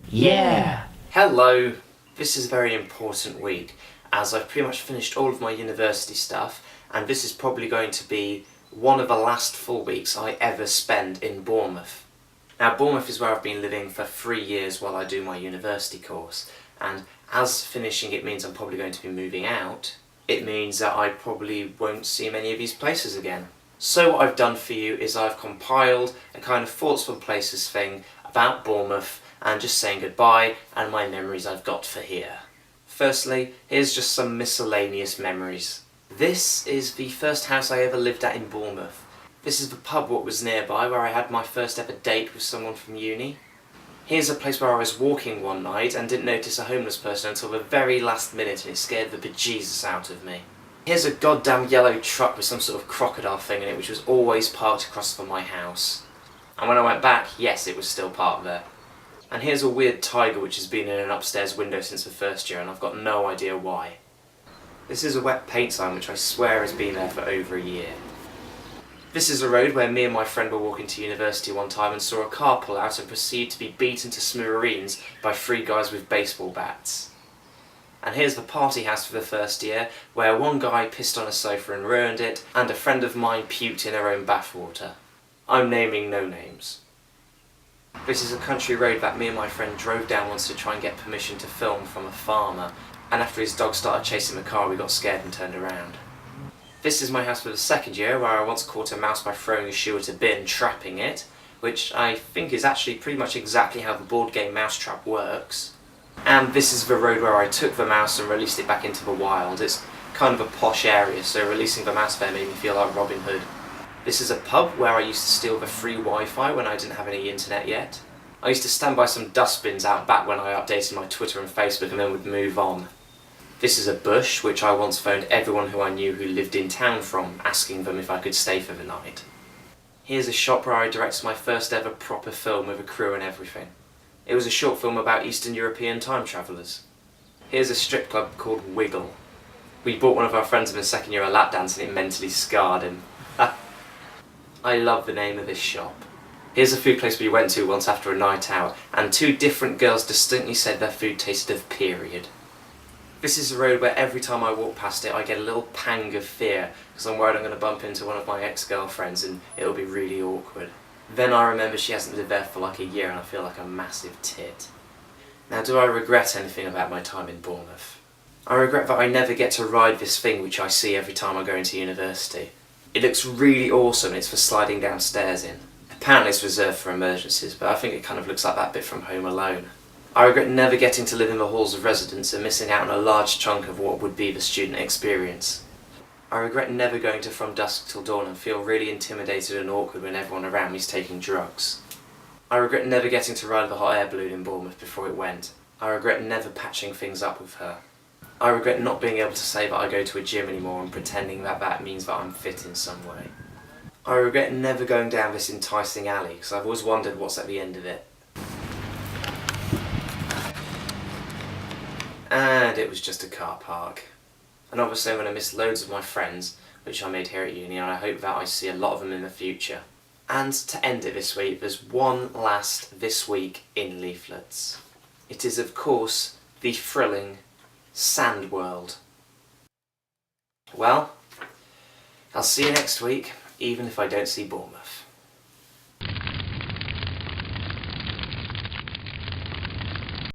Yeah! Hello! This is a very important week, as I've pretty much finished all of my university stuff, and this is probably going to be one of the last full weeks I ever spend in Bournemouth. Now, Bournemouth is where I've been living for 3 years while I do my university course, and as finishing it means I'm probably going to be moving out, it means that I probably won't see many of these places again. So what I've done for you is I've compiled a kind of thoughts from places thing about Bournemouth and just saying goodbye and my memories I've got for here. Firstly, here's just some miscellaneous memories. This is the first house I ever lived at in Bournemouth. This is the pub what was nearby where I had my first ever date with someone from uni. Here's a place where I was walking one night and didn't notice a homeless person until the very last minute, and it scared the bejesus out of me. Here's a goddamn yellow truck with some sort of crocodile thing in it which was always parked across from my house. And when I went back, yes, it was still parked there. And here's a weird tiger which has been in an upstairs window since the first year and I've got no idea why. This is a wet paint sign which I swear has been there for over a year. This is a road where me and my friend were walking to university one time and saw a car pull out and proceed to be beaten to smithereens by 3 guys with baseball bats. And here's the party house for the first year, where one guy pissed on a sofa and ruined it, and a friend of mine puked in her own bathwater. I'm naming no names. This is a country road that me and my friend drove down once to try and get permission to film from a farmer, and after his dog started chasing the car we got scared and turned around. This is my house for the second year, where I once caught a mouse by throwing a shoe at a bin, trapping it, which I think is actually pretty much exactly how the board game Mousetrap works. And this is the road where I took the mouse and released it back into the wild. It's kind of a posh area, so releasing the mouse there made me feel like Robin Hood. This is a pub where I used to steal the free Wi-Fi when I didn't have any internet yet. I used to stand by some dustbins out back when I updated my Twitter and Facebook and then would move on. This is a bush which I once phoned everyone who I knew who lived in town from, asking them if I could stay for the night. Here's a shop where I directed my first ever proper film with a crew and everything. It was a short film about Eastern European time travellers. Here's a strip club called Wiggle. We bought one of our friends in the second year a lap dance and it mentally scarred him. I love the name of this shop. Here's a food place we went to once after a night out, and 2 different girls distinctly said their food tasted of period. This is a road where every time I walk past it I get a little pang of fear, because I'm worried I'm going to bump into one of my ex-girlfriends and it'll be really awkward. Then I remember she hasn't lived there for like a year and I feel like a massive tit. Now, do I regret anything about my time in Bournemouth? I regret that I never get to ride this thing which I see every time I go into university. It looks really awesome and it's for sliding downstairs in. Apparently it's reserved for emergencies, but I think it kind of looks like that bit from Home Alone. I regret never getting to live in the halls of residence and missing out on a large chunk of what would be the student experience. I regret never going to From Dusk Till Dawn and feel really intimidated and awkward when everyone around me is taking drugs. I regret never getting to ride the hot air balloon in Bournemouth before it went. I regret never patching things up with her. I regret not being able to say that I go to a gym anymore and pretending that that means that I'm fit in some way. I regret never going down this enticing alley because I've always wondered what's at the end of it. And it was just a car park. And obviously I'm going to miss loads of my friends, which I made here at uni, and I hope that I see a lot of them in the future. And to end it this week, there's one last This Week in Leaflets. It is, of course, the thrilling Sand World. Well, I'll see you next week, even if I don't see Bournemouth.